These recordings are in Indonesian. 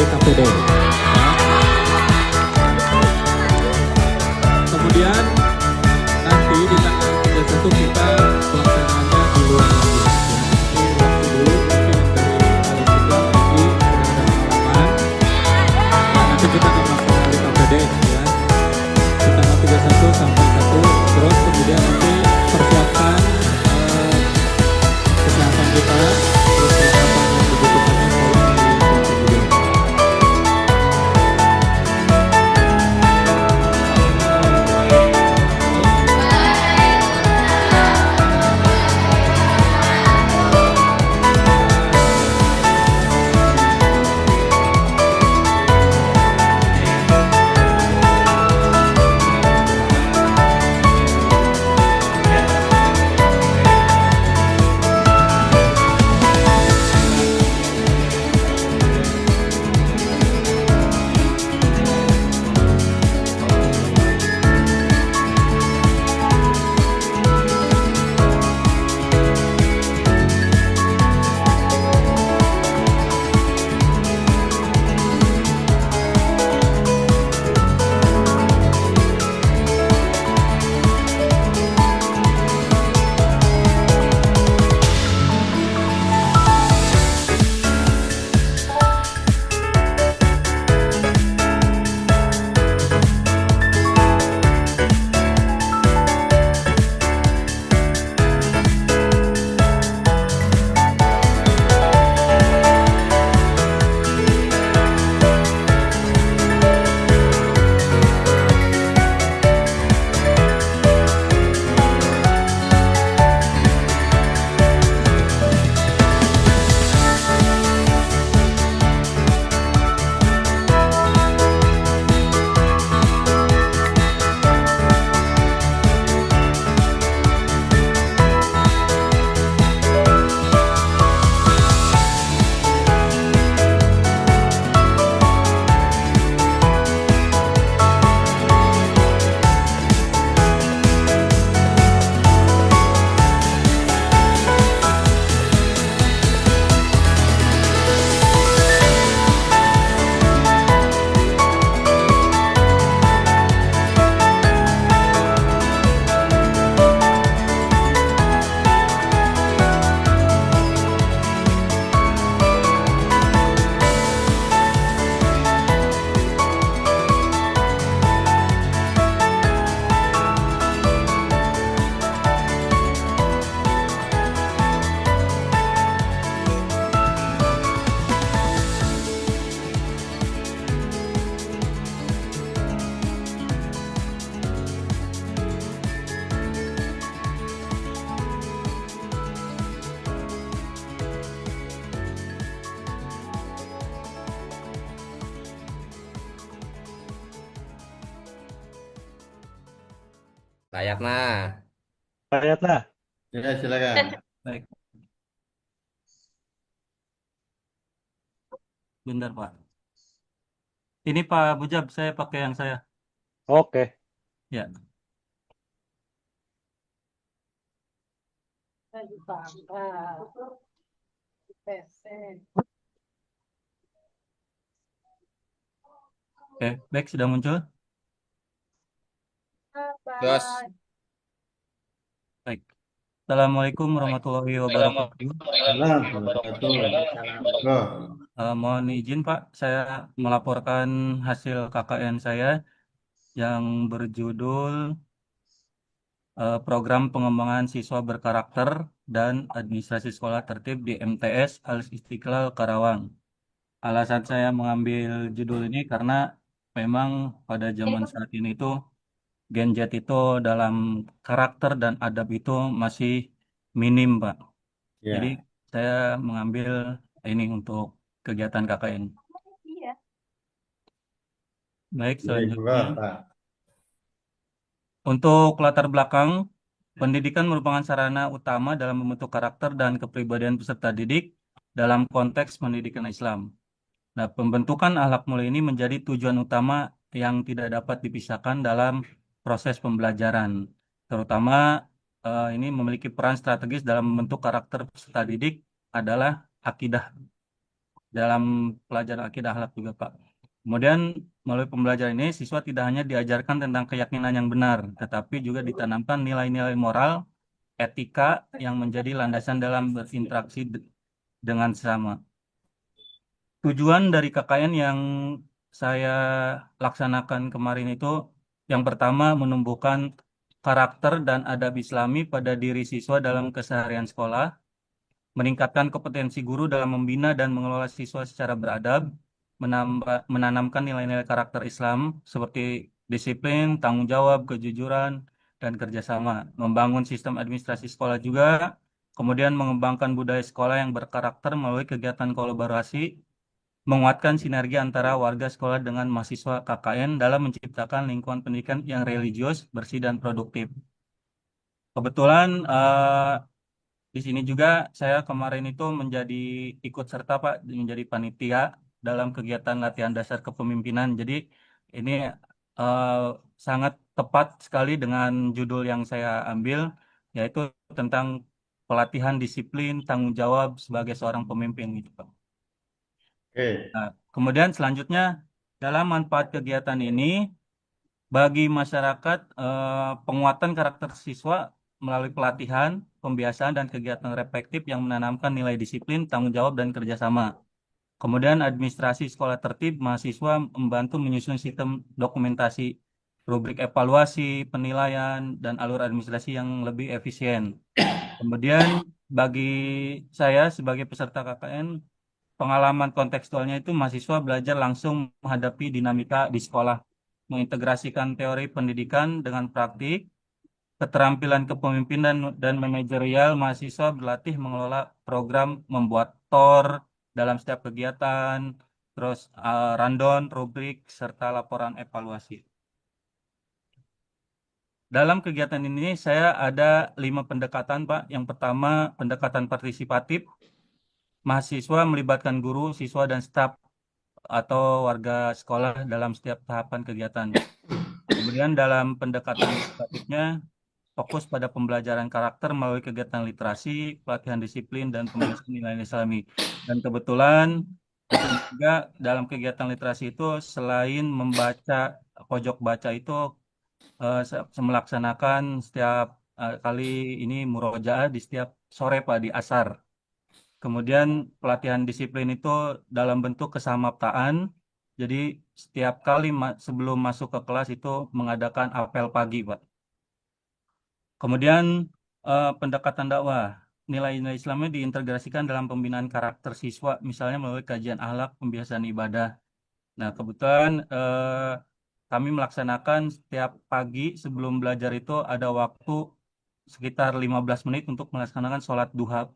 KPD. Kemudian nanti di tanggal 31 kita pelaksanaannya di luar negeri. Jadi waktu dulu mungkin dari Palestina lagi ada pengalaman. Nah, nanti kita akan melaksanakan di KPD ya. Di tanggal 31 sampai 1 terus kemudian nanti persiapkan kesehatan kita terus perlengkapan yang dibutuhkannya selalu di kemudian. Layakna. Lihat lah. Ya, silakan. Baik. Bentar, Pak. Ini Pak Bujab, saya pakai yang saya. Oke. Ya. Oke, baik, sudah muncul. Terus. Baik. Assalamualaikum warahmatullahi wabarakatuh. Salam, Waalaikumsalam. Mohon izin Pak, saya melaporkan hasil KKN saya yang berjudul Program Pengembangan Siswa Berkarakter dan Administrasi Sekolah Tertib di MTS Al Istiqlal Karawang. Alasan saya mengambil judul ini karena memang pada zaman saat ini tuh Gen Z itu dalam karakter dan adab itu masih minim, Pak. Jadi Ya, saya mengambil ini untuk kegiatan KKN. Baik, baik, selanjutnya. Pak. Untuk latar belakang, pendidikan merupakan sarana utama dalam membentuk karakter dan kepribadian peserta didik dalam konteks pendidikan Islam. Nah, pembentukan akhlak mulia ini menjadi tujuan utama yang tidak dapat dipisahkan dalam proses pembelajaran. Terutama ini memiliki peran strategis dalam membentuk karakter peserta didik adalah akidah. dalam pelajaran akidah akhlak juga, Pak. Kemudian melalui pembelajaran ini siswa tidak hanya diajarkan tentang keyakinan yang benar, tetapi juga ditanamkan nilai-nilai moral, etika yang menjadi landasan dalam berinteraksi dengan sesama. Tujuan dari KKN yang saya laksanakan kemarin itu yang pertama menumbuhkan karakter dan adab Islami pada diri siswa dalam keseharian sekolah, meningkatkan kompetensi guru dalam membina dan mengelola siswa secara beradab, menanamkan nilai-nilai karakter Islam seperti disiplin, tanggung jawab, kejujuran, dan kerjasama, membangun sistem administrasi sekolah juga, kemudian mengembangkan budaya sekolah yang berkarakter melalui kegiatan kolaborasi, menguatkan sinergi antara warga sekolah dengan mahasiswa KKN dalam menciptakan lingkungan pendidikan yang religius, bersih, dan produktif. Kebetulan di sini juga saya kemarin itu menjadi ikut serta Pak menjadi panitia dalam kegiatan latihan dasar kepemimpinan. Jadi ini eh, sangat tepat sekali dengan judul yang saya ambil, yaitu tentang pelatihan disiplin tanggung jawab sebagai seorang pemimpin gitu Pak. Oke. Nah, kemudian selanjutnya dalam manfaat kegiatan ini bagi masyarakat, penguatan karakter siswa melalui pelatihan, pembiasaan, dan kegiatan reflektif yang menanamkan nilai disiplin, tanggung jawab, dan kerjasama. Kemudian administrasi sekolah tertib, mahasiswa membantu menyusun sistem dokumentasi, rubrik evaluasi, penilaian, dan alur administrasi yang lebih efisien. Kemudian bagi saya sebagai peserta KKN, pengalaman kontekstualnya itu mahasiswa belajar langsung menghadapi dinamika di sekolah, mengintegrasikan teori pendidikan dengan praktik, keterampilan kepemimpinan dan manajerial, mahasiswa berlatih mengelola program, membuat TOR dalam setiap kegiatan, terus rundown, rubrik, serta laporan evaluasi. Dalam kegiatan ini saya ada 5 pendekatan, Pak. Yang pertama, pendekatan partisipatif. Mahasiswa melibatkan guru, siswa, dan staf atau warga sekolah dalam setiap tahapan kegiatan. Kemudian dalam pendekatan edukatifnya, fokus pada pembelajaran karakter melalui kegiatan literasi, pelatihan disiplin, dan pembiasan nilai Islami. Dan kebetulan di sini juga dalam kegiatan literasi itu selain membaca pojok baca itu melaksanakan setiap kali ini murojaah di setiap sore Pak di asar. Kemudian pelatihan disiplin itu dalam bentuk kesamaptaan. Jadi setiap kali sebelum masuk ke kelas itu mengadakan apel pagi, Pak. Kemudian pendekatan dakwah. Nilai-nilai Islamnya diintegrasikan dalam pembinaan karakter siswa, misalnya melalui kajian akhlak, pembiasaan ibadah. Nah, kebetulan kami melaksanakan setiap pagi sebelum belajar itu ada waktu sekitar 15 menit untuk melaksanakan sholat duha.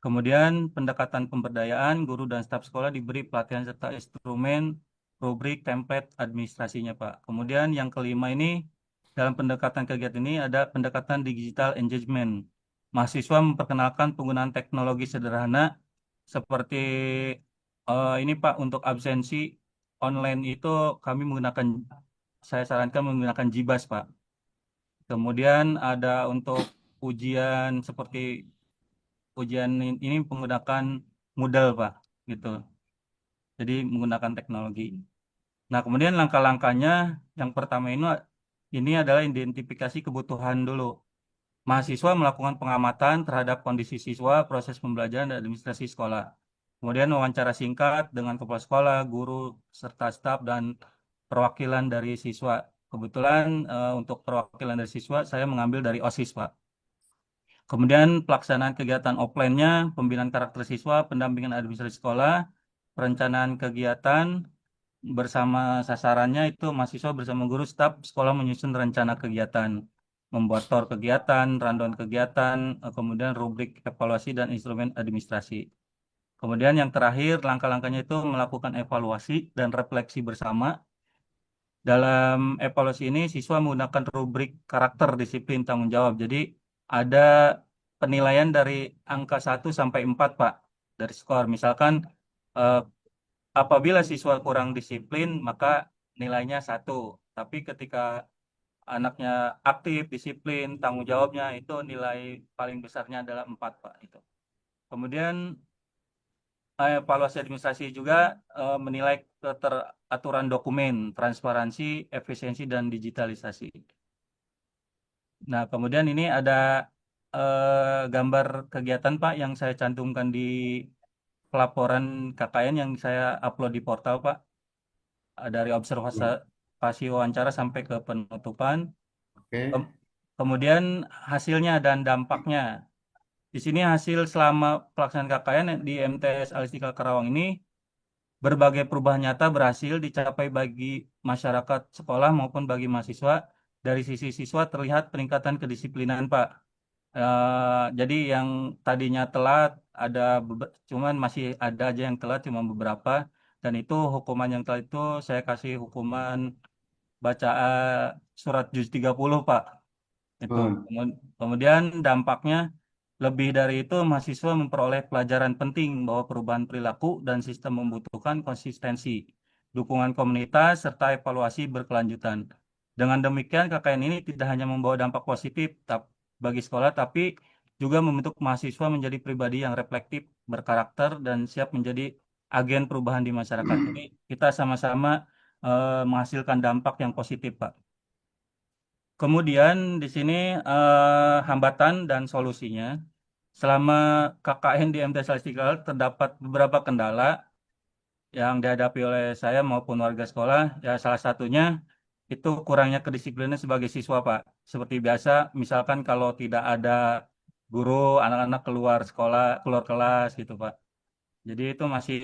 Kemudian pendekatan pemberdayaan, guru dan staf sekolah diberi pelatihan serta instrumen, rubrik, template administrasinya, Pak. Kemudian yang kelima ini, dalam pendekatan kegiatan ini ada pendekatan digital engagement. Mahasiswa memperkenalkan penggunaan teknologi sederhana seperti ini Pak, untuk absensi online itu kami menggunakan, saya sarankan menggunakan Jibas, Pak. Kemudian ada untuk ujian seperti ujian ini menggunakan Moodle, Pak, gitu. Jadi menggunakan teknologi. Nah, kemudian langkah-langkahnya yang pertama ini adalah identifikasi kebutuhan dulu. Mahasiswa melakukan pengamatan terhadap kondisi siswa, proses pembelajaran dan administrasi sekolah. Kemudian wawancara singkat dengan kepala sekolah, guru, serta staf dan perwakilan dari siswa. Kebetulan untuk perwakilan dari siswa saya mengambil dari OSIS, Pak. Kemudian pelaksanaan kegiatan offline-nya, pembinaan karakter siswa, pendampingan administrasi sekolah, perencanaan kegiatan bersama sasarannya itu mahasiswa bersama guru staf sekolah menyusun rencana kegiatan, membuat TOR kegiatan, rundown kegiatan, kemudian rubrik evaluasi dan instrumen administrasi. Kemudian yang terakhir, langkah-langkahnya itu melakukan evaluasi dan refleksi bersama. Dalam evaluasi ini, siswa menggunakan rubrik karakter disiplin tanggung jawab. Jadi ada penilaian dari angka 1 sampai 4 Pak, dari skor. Misalkan eh, apabila siswa kurang disiplin, maka nilainya 1. Tapi ketika anaknya aktif, disiplin, tanggung jawabnya itu nilai paling besarnya adalah 4 Pak. Itu. Kemudian evaluasi administrasi juga menilai keteraturan dokumen, transparansi, efisiensi, dan digitalisasi. Nah, kemudian ini ada gambar kegiatan Pak yang saya cantumkan di pelaporan KKN yang saya upload di portal Pak. Dari observasi wawancara sampai ke penutupan. Oke. Kem- Kemudian hasilnya dan dampaknya. Di sini hasil selama pelaksanaan KKN di MTS Al-Istiqlal Karawang ini berbagai perubahan nyata berhasil dicapai bagi masyarakat sekolah maupun bagi mahasiswa. Dari sisi siswa terlihat peningkatan kedisiplinan, Pak. Jadi yang tadinya telat cuman masih ada aja yang telat cuma beberapa, dan itu hukuman yang telat itu saya kasih hukuman baca surat juz 30 Pak. Itu. Hmm. Kemudian dampaknya lebih dari itu mahasiswa memperoleh pelajaran penting bahwa perubahan perilaku dan sistem membutuhkan konsistensi, dukungan komunitas serta evaluasi berkelanjutan. Dengan demikian KKN ini tidak hanya membawa dampak positif bagi sekolah tapi juga membentuk mahasiswa menjadi pribadi yang reflektif, berkarakter dan siap menjadi agen perubahan di masyarakat. Jadi kita sama-sama menghasilkan dampak yang positif, Pak. Kemudian di sini hambatan dan solusinya. Selama KKN di MTS Istiqlal terdapat beberapa kendala yang dihadapi oleh saya maupun warga sekolah. Ya salah satunya itu kurangnya kedisiplinan sebagai siswa, Pak. Seperti biasa, misalkan kalau tidak ada guru, anak-anak keluar sekolah, keluar kelas gitu, Pak. Jadi itu masih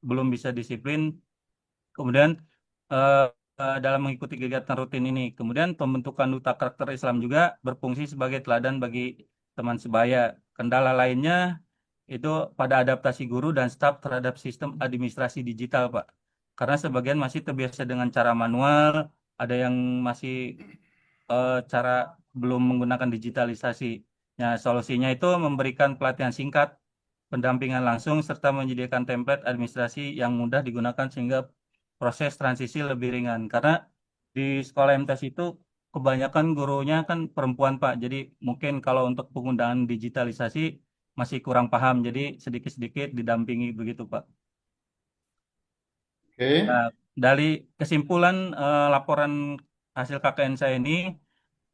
belum bisa disiplin. Kemudian eh, dalam mengikuti kegiatan rutin ini, kemudian pembentukan duta karakter Islam juga berfungsi sebagai teladan bagi teman sebaya. Kendala lainnya itu pada adaptasi guru dan staf terhadap sistem administrasi digital, Pak. Karena sebagian masih terbiasa dengan cara manual, ada yang masih cara belum menggunakan digitalisasi. Nah, solusinya itu memberikan pelatihan singkat, pendampingan langsung, serta menyediakan template administrasi yang mudah digunakan sehingga proses transisi lebih ringan. Karena di sekolah MTS itu kebanyakan gurunya kan perempuan, Pak. Jadi mungkin kalau untuk penggunaan digitalisasi masih kurang paham. Jadi sedikit-sedikit didampingi begitu, Pak. Oke. Nah, dari kesimpulan laporan hasil KKN saya ini,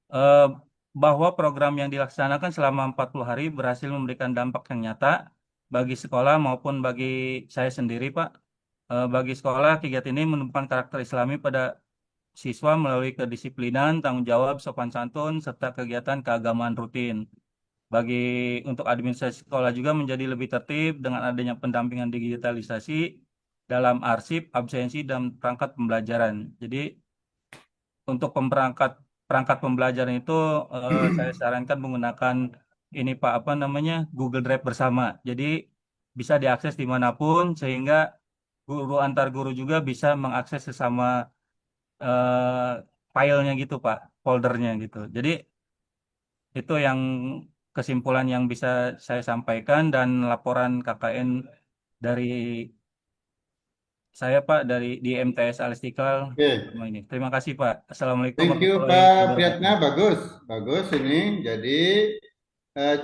eh, bahwa program yang dilaksanakan selama 40 hari berhasil memberikan dampak yang nyata bagi sekolah maupun bagi saya sendiri, Pak. Bagi sekolah, kegiatan ini menumbuhkan karakter Islami pada siswa melalui kedisiplinan, tanggung jawab, sopan santun, serta kegiatan keagamaan rutin. Bagi untuk administrasi sekolah juga menjadi lebih tertib dengan adanya pendampingan digitalisasi dalam arsip, absensi, dan perangkat pembelajaran. Jadi untuk perangkat pembelajaran itu saya sarankan menggunakan ini Pak apa namanya Google Drive bersama. Jadi bisa diakses dimanapun sehingga guru antar guru juga bisa mengakses sesama eh, filenya gitu Pak, foldernya gitu. Jadi itu yang kesimpulan yang bisa saya sampaikan dan laporan KKN dari saya Pak dari di MTS Al Istiqlal Oke. sama ini. Terima kasih Pak. Assalamualaikum Thank you warahmatullahi Pak wabarakatuh. Priyatna, bagus, bagus ini. Jadi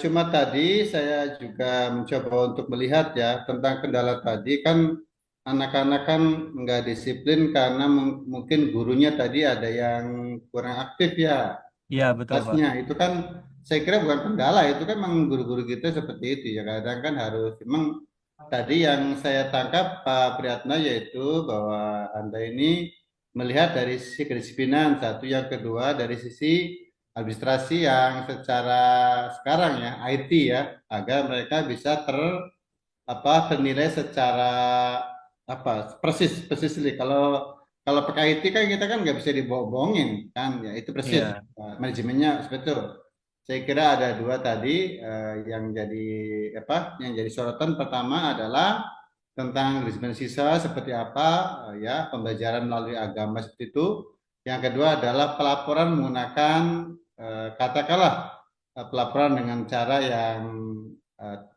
cuma tadi saya juga mencoba untuk melihat ya tentang kendala tadi kan anak-anak kan nggak disiplin karena mungkin gurunya tadi ada yang kurang aktif ya Iya, betul, Pak. kelasnya. Itu kan saya kira bukan kendala, itu kan memang guru-guru kita seperti itu ya. Kadang kan harus memang tadi yang saya tangkap Pak Priyatna yaitu bahwa Anda ini melihat dari sisi kedisiplinan satu, yang kedua dari sisi administrasi yang secara sekarang ya IT ya, agar mereka bisa ternilai secara persis persis nih. Kalau kalau pakai IT kan kita kan nggak bisa dibohong-bohongin kan ya, itu persis. Iya, Manajemennya betul. Saya kira ada dua tadi yang jadi yang jadi sorotan. Pertama adalah tentang disiplin siswa seperti apa ya, pembelajaran melalui agama seperti itu. Yang kedua adalah pelaporan menggunakan katakanlah pelaporan dengan cara yang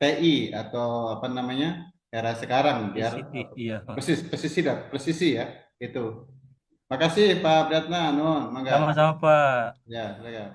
TI atau apa namanya era sekarang biar PCT, iya, Pak. presisi ya itu. Makasih Pak Pratna, Nun, mangga. Sama-sama, Pak. Ya, silakan.